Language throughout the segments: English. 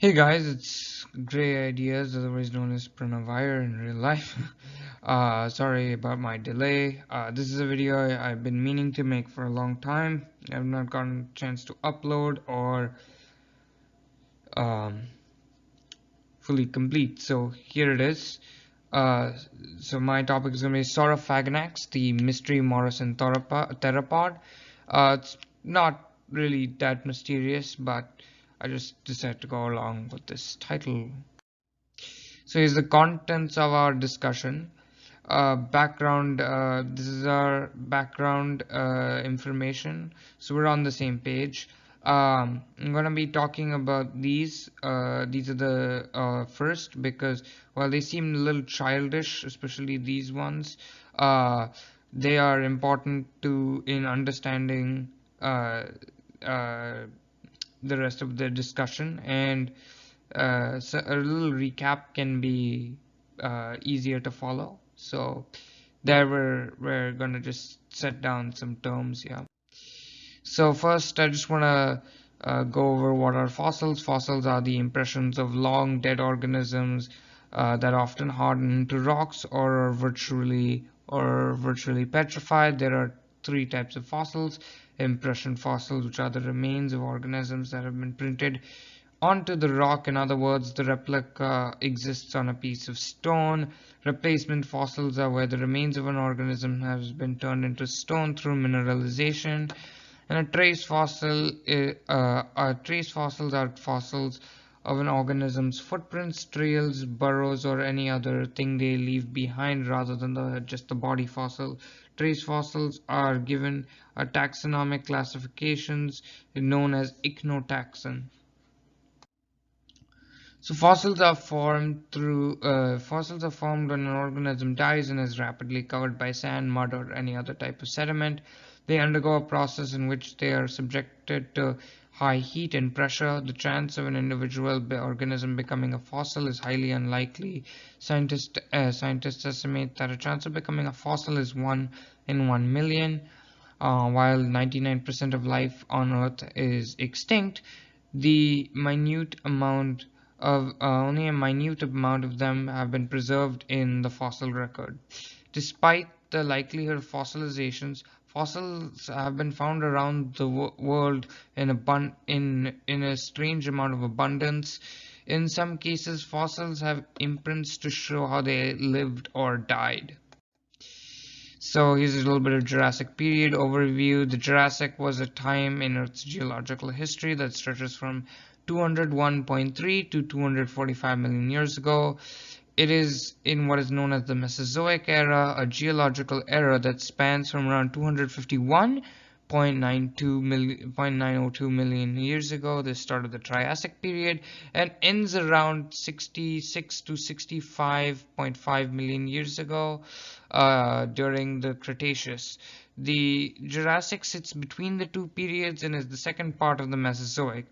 Hey guys, it's Gray Ideas, otherwise known as Pranavire in real life. Sorry about my delay. This is a video I've been meaning to make for a long time. I've not gotten a chance to upload or um, fully complete. So here it is. Uh, so my topic is going to be Saurophaganax, the mystery Morrison theropod. It's not really that mysterious, but I just decided to go along with this title. So here's the contents of our discussion. Background, this is our background information, so we're on the same page. I'm gonna be talking about these are the first, because while they seem a little childish, especially these ones, uh, they are important to in understanding uh, the rest of the discussion, and so a little recap can be easier to follow. So there we're gonna just set down some terms here. So first, I just wanna go over what are fossils. Fossils are the impressions of long dead organisms that often harden into rocks or are virtually petrified. There are three types of fossils: impression fossils, which are the remains of organisms that have been printed onto the rock. In other words, the replica exists on a piece of stone. Replacement fossils are where the remains of an organism has been turned into stone through mineralization. And a trace fossils are fossils of an organism's footprints, trails, burrows, or any other thing they leave behind, rather than just the body fossil. Trace fossils are given a taxonomic classifications known as ichnotaxon. So fossils are formed when an organism dies and is rapidly covered by sand, mud, or any other type of sediment. They undergo a process in which they are subjected to high heat and pressure. The chance of an individual organism becoming a fossil is highly unlikely. Scientists estimate that a chance of becoming a fossil is 1 in 1 million. While 99% of life on Earth is extinct, the minute amount of only a minute amount of them have been preserved in the fossil record. Despite the likelihood of fossilizations, fossils have been found around the world in a strange amount of abundance. In some cases, fossils have imprints to show how they lived or died. So here's a little bit of Jurassic period overview. The Jurassic was a time in Earth's geological history that stretches from 201.3 to 245 million years ago. It is in what is known as the Mesozoic era, a geological era that spans from around 251.902 million years ago, the start of the Triassic period, and ends around 66 to 65.5 million years ago, during the Cretaceous. The Jurassic sits between the two periods and is the second part of the Mesozoic.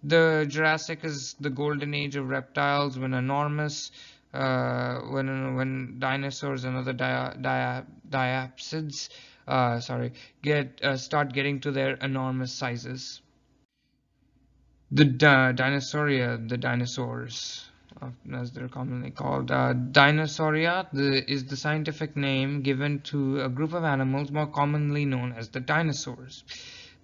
The Jurassic is the golden age of reptiles, when when dinosaurs and other diapsids start getting to their enormous sizes. The Dinosauria, the dinosaurs, as they're commonly called, Dinosauria is the scientific name given to a group of animals more commonly known as the dinosaurs.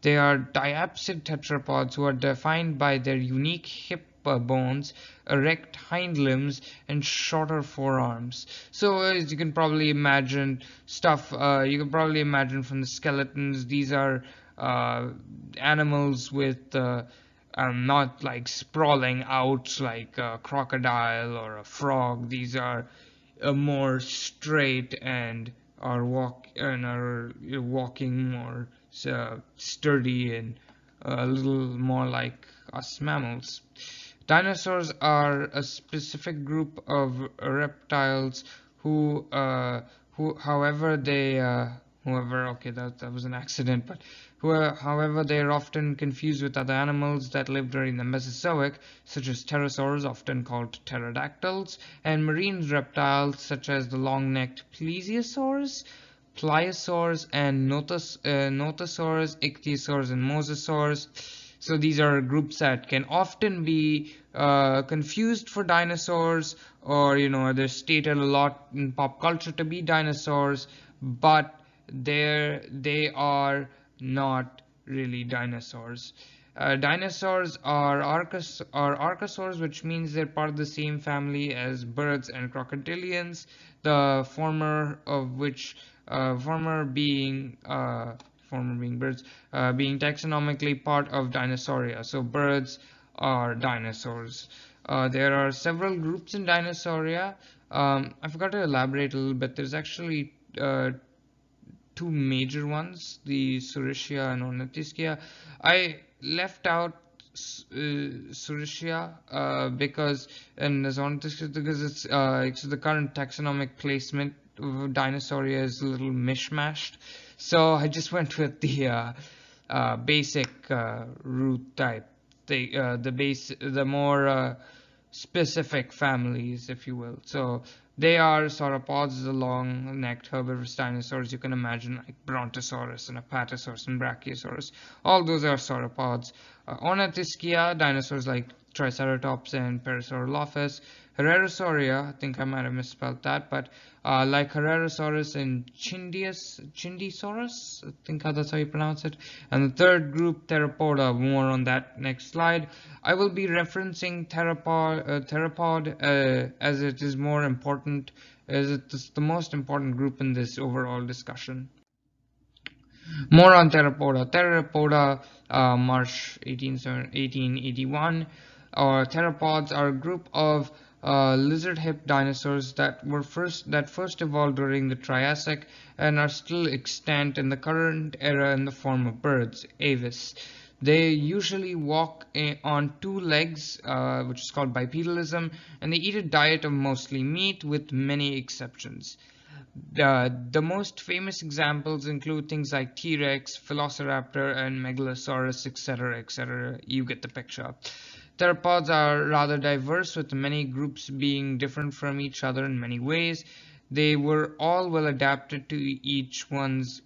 They are diapsid tetrapods who are defined by their unique hip bones, erect hind limbs, and shorter forearms. So as you can probably imagine, you can probably imagine from the skeletons, these are animals with not like sprawling out like a crocodile or a frog. These are more straight and are walking more sturdy and a little more like us mammals. Dinosaurs are a specific group of reptiles who, okay, that was an accident, but however, they are often confused with other animals that lived during the Mesozoic, such as pterosaurs, often called pterodactyls, and marine reptiles such as the long-necked plesiosaurs, pliosaurs, and nothosaurs, ichthyosaurs, and mosasaurs. So these are groups that can often be confused for dinosaurs, or they're stated a lot in pop culture to be dinosaurs, but they are not really dinosaurs. Dinosaurs are archosaurs, which means they're part of the same family as birds and crocodilians. The former of which, former being birds, being taxonomically part of Dinosauria. So birds are dinosaurs. There are several groups in Dinosauria. I forgot to elaborate a little bit. There's actually two major ones, the Saurophaganax and Ornithischia. I left out Saurophaganax because, and as Ornithischia, because it's the current taxonomic placement of Dinosauria is a little mishmashed. So I just went with the basic root type, the more specific families, if you will. So they are sauropods, the long-necked herbivorous dinosaurs you can imagine, like Brontosaurus and Apatosaurus and Brachiosaurus. All those are sauropods. Ornithischia, dinosaurs like Triceratops and Parasaurolophus. Herrerosauria, I think I might have misspelled that, but like Herrerasaurus and Chindisaurus, I think that's how you pronounce it. And the third group, Theropoda, more on that next slide. I will be referencing Theropod as it is more important, as it is the most important group in this overall discussion. More on Theropoda. Theropoda, March 1881. Theropods are a group of lizard-hipped dinosaurs that first evolved during the Triassic and are still extant in the current era in the form of birds, aves. They usually walk on two legs, which is called bipedalism, and they eat a diet of mostly meat, with many exceptions. The most famous examples include things like T-Rex, Velociraptor, and Megalosaurus, etc., etc. You get the picture. Theropods are rather diverse, with many groups being different from each other in many ways. They were all well adapted to each one's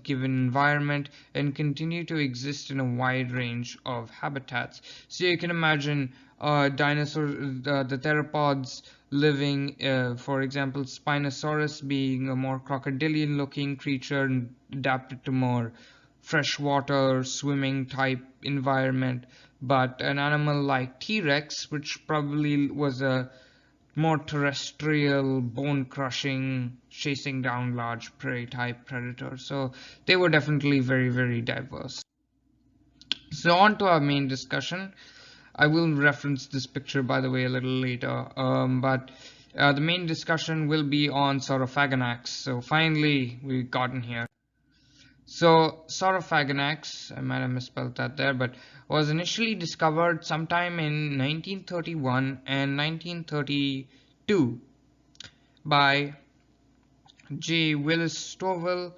given environment and continue to exist in a wide range of habitats. So you can imagine dinosaurs, the theropods living, for example, Spinosaurus being a more crocodilian-looking creature and adapted to more freshwater swimming type environment, but an animal like T-Rex, which probably was a more terrestrial, bone-crushing, chasing down large prey type predator. So they were definitely very, very diverse. So on to our main discussion. I will reference this picture, by the way, a little later, but the main discussion will be on Saurophaganax. So finally, we've gotten here. So Saurophaganax, I might have misspelled that there, but was initially discovered sometime in 1931 and 1932 by J. Willis Stovall,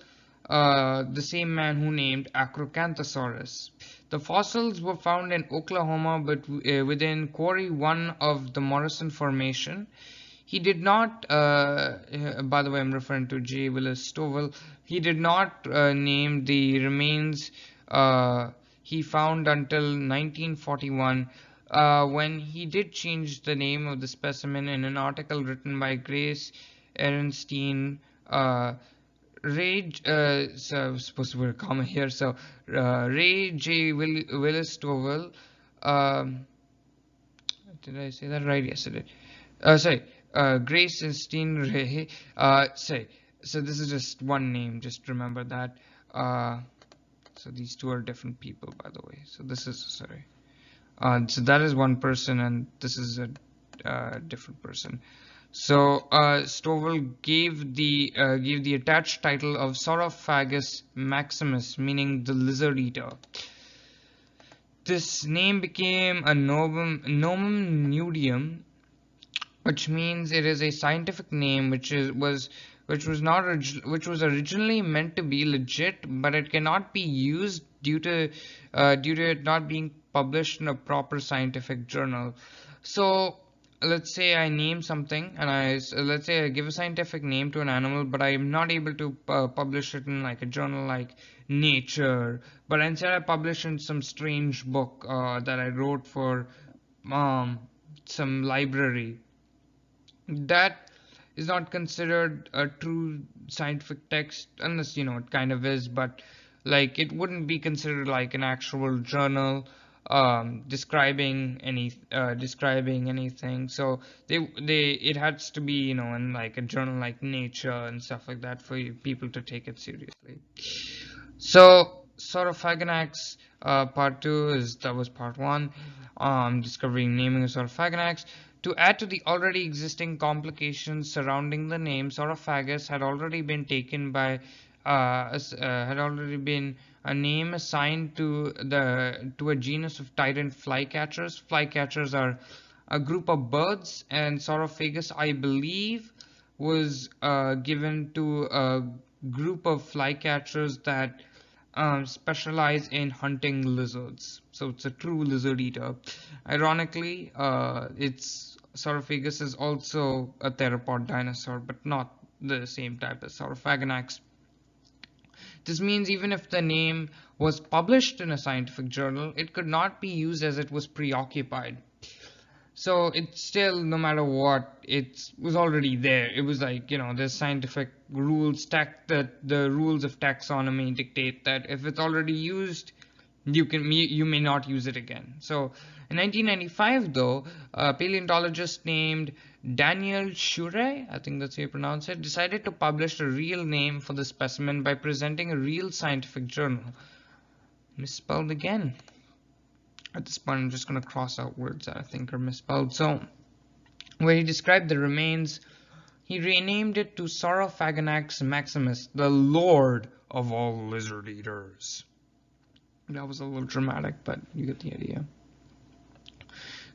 the same man who named Acrocanthosaurus. The fossils were found in Oklahoma, but within Quarry 1 of the Morrison Formation. He did not, by the way, I'm referring to J. Willis Stovall. He did not name the remains he found until 1941, when he did change the name of the specimen in an article written by Grace Ehrenstein. Ray, so I was supposed to put a comma here. So Ray J. Willis Stovall. Did I say that right? Yes, I did. Sorry. Grace Ehrenstein Ray. Sorry. So this is just one name. Just remember that. So these two are different people, by the way. So this is sorry. So that is one person, and this is a different person. So Stovall gave the attached title of Saurophagus maximus, meaning the lizard eater. This name became a nomen nudum, which means it is a scientific name which was originally meant to be legit, but it cannot be used due to it not being published in a proper scientific journal. So let's say I name something, and let's say I give a scientific name to an animal, but I'm not able to publish it in like a journal like Nature, but instead I publish in some strange book that I wrote for um, some library. That is not considered a true scientific text, unless it kind of is, but like it wouldn't be considered like an actual journal describing anything. So they it has to be in like a journal like Nature and stuff like that for people to take it seriously. So Saurophaganax part 2 that was part 1, discovering naming of Saurophaganax. To add to the already existing complications surrounding the name, Saurophagus had already been taken by had already been a name assigned to a genus of tyrant flycatchers. Flycatchers are a group of birds, and Saurophagus, I believe, was given to a group of flycatchers that specialize in hunting lizards. So it's a true lizard eater. Ironically, its Saurophagus is also a theropod dinosaur, but not the same type as Saurophaganax. This means even if the name was published in a scientific journal, it could not be used as it was preoccupied. So it's still, no matter what, it was already there. It was like, the scientific rules, the rules of taxonomy dictate that if it's already used, you may not use it again. So in 1995, though, a paleontologist named Daniel Shure, I think that's how you pronounce it, decided to publish a real name for the specimen by presenting a real scientific journal. Misspelled again. At this point, I'm just going to cross out words that I think are misspelled. So, where he described the remains, he renamed it to Saurophaganax maximus, the lord of all lizard eaters. That was a little dramatic, but you get the idea.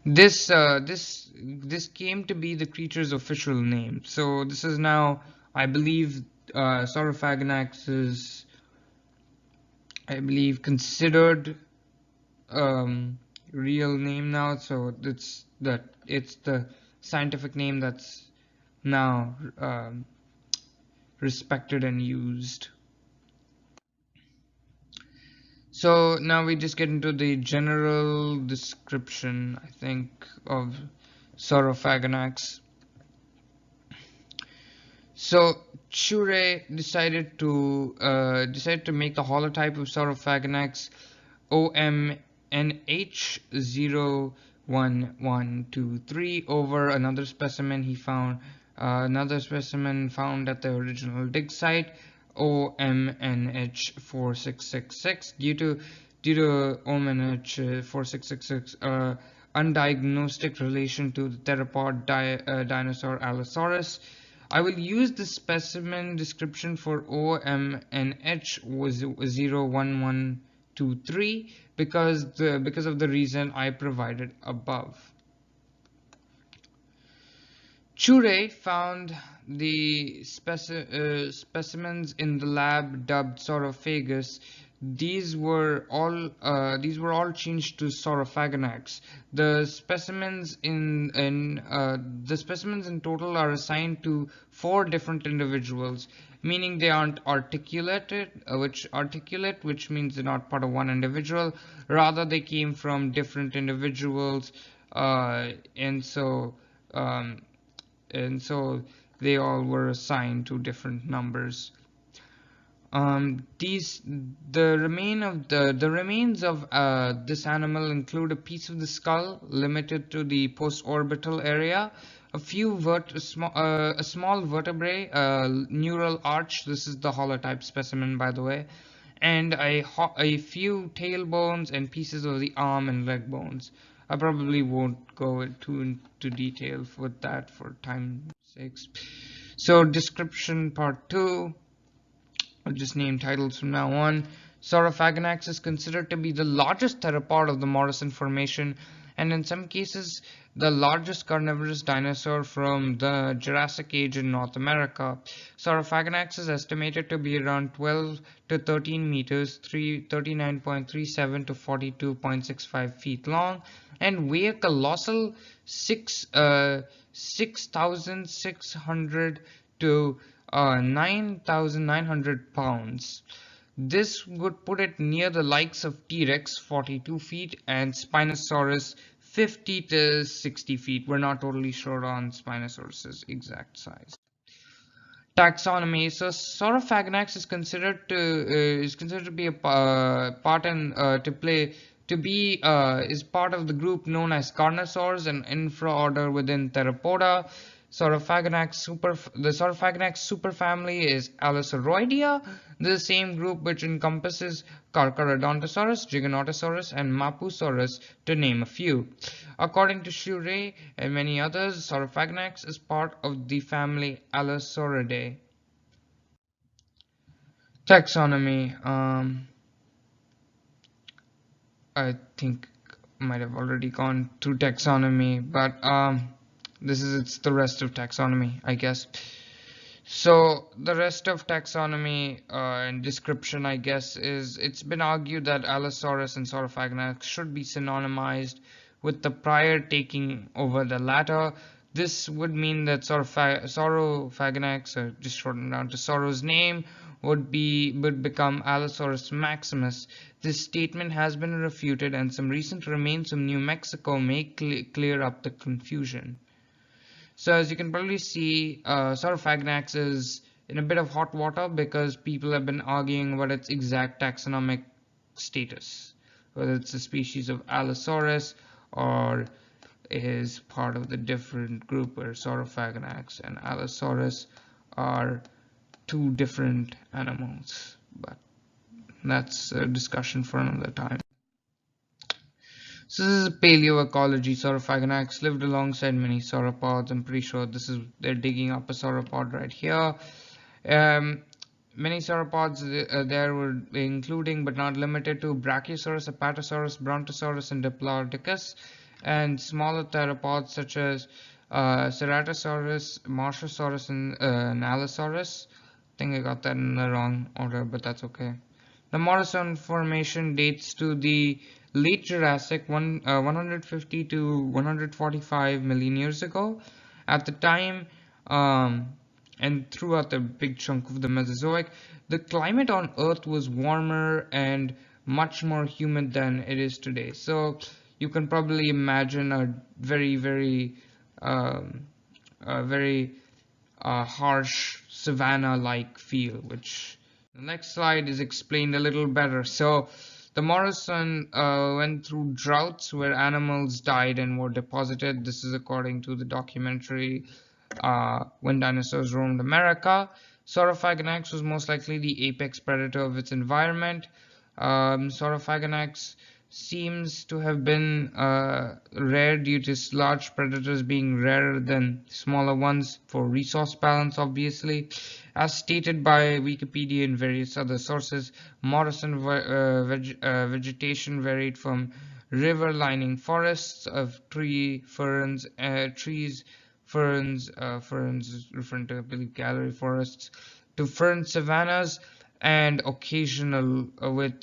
This came to be the creature's official name. So this is now, I believe, Saurophaganax is, I believe, considered real name now. So it's the scientific name that's now respected and used. So now we just get into the general description, I think, of Saurophaganax. So Shure decided to make the holotype of Saurophaganax OMNH01123 over another specimen he found, at the original dig site, OMNH4666. Due to OMNH4666 undiagnosed relation to the theropod dinosaur Allosaurus, I will use the specimen description for OMNH011123 because of the reason I provided above. Chure found the specimens in the lab dubbed Saurophagus. These were all changed to Saurophaganax. The specimens in total are assigned to 4 different individuals, meaning they aren't articulated, which means they're not part of one individual. Rather, they came from different individuals, and so they all were assigned to different numbers. The remains of this animal include a piece of the skull limited to the postorbital area, a small vertebrae, neural arch. This is the holotype specimen, by the way, and a few tail bones and pieces of the arm and leg bones. I probably won't go into detail with that for time's sake. So description part 2. I'll just name titles from now on. Saurophaganax is considered to be the largest theropod of the Morrison Formation, and in some cases the largest carnivorous dinosaur from the Jurassic Age in North America. Saurophaganax is estimated to be around 12 to 13 meters, 39.37 to 42.65 feet long, and weigh a colossal 6,600 to 9,900 pounds. This would put it near the likes of T-Rex, 42 feet, and Spinosaurus, 50 to 60 feet. We're not totally sure on Spinosaurus's exact size. Taxonomy. So Saurophaganax is considered to be a part and to play to be is part of the group known as Carnosaurs, an infraorder within Theropoda. The Saurophaganax superfamily is Allosauridia, the same group which encompasses Carcharodontosaurus, Giganotosaurus, and Mapusaurus, to name a few. According to Shure and many others, Saurophaganax is part of the family Allosauridae. Taxonomy. I think I might have already gone through taxonomy, but it's the rest of taxonomy, I guess. So the rest of taxonomy and description, I guess, is it's been argued that Allosaurus and Saurophaganax should be synonymized, with the prior taking over the latter. This would mean that Saurophaganax, or just shortened down to Sauro's name, would become Allosaurus maximus. This statement has been refuted, and some recent remains from New Mexico may clear up the confusion. So as you can probably see, Saurophaganax is in a bit of hot water because people have been arguing about its exact taxonomic status, whether it's a species of Allosaurus or is part of the different group where Saurophaganax and Allosaurus are two different animals. But that's a discussion for another time. So this is Paleoecology. Saurophaganax lived alongside many sauropods. I'm pretty sure they're digging up a sauropod right here. Many sauropods there were including but not limited to Brachiosaurus, Apatosaurus, Brontosaurus, and Diplodocus, and smaller theropods such as Ceratosaurus, Marsosaurus, and Allosaurus. I think I got that in the wrong order, but that's okay. The Morrison Formation dates to the late Jurassic, 150 to 145 million years ago. At the time, and throughout the big chunk of the Mesozoic, the climate on Earth was warmer and much more humid than it is today. So you can probably imagine a very harsh savanna-like feel, which the next slide is explained a little better. So the Morrison went through droughts where animals died and were deposited. This is according to the documentary When Dinosaurs Roamed America. Saurophaganax was most likely the apex predator of its environment. Saurophaganax seems to have been rare due to large predators being rarer than smaller ones for resource balance, obviously. As stated by Wikipedia and various other sources, Morrison vegetation varied from river-lining forests of ferns referring to, I believe, gallery forests, to fern savannas, and occasional with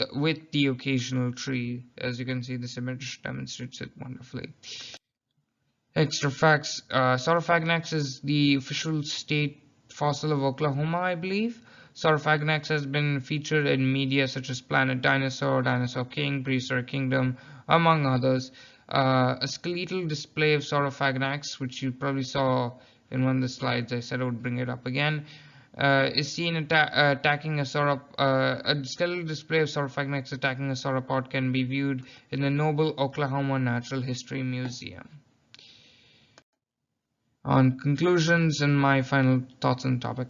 the occasional tree. As you can see, this image demonstrates it wonderfully. Extra facts: Saurophaganax is the official state fossil of Oklahoma, I believe. Saurophaganax has been featured in media such as Planet Dinosaur, Dinosaur King, Prehistoric Kingdom, among others. A skeletal display of Saurophaganax, which you probably saw in one of the slides, I said I would bring it up again, is seen attacking a skeletal display of Saurophaganax attacking a sauropod can be viewed in the Noble, Oklahoma Natural History Museum. On conclusions and my final thoughts on the topic,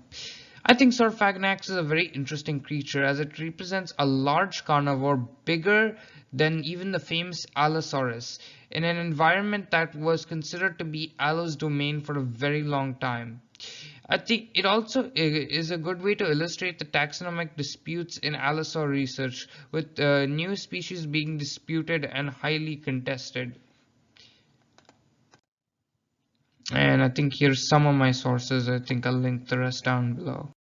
I think Saurophaganax is a very interesting creature as it represents a large carnivore bigger than even the famous Allosaurus in an environment that was considered to be Allo's domain for a very long time. I think it also is a good way to illustrate the taxonomic disputes in Allosaur research, with new species being disputed and highly contested. And I think here's some of my sources. I think I'll link the rest down below.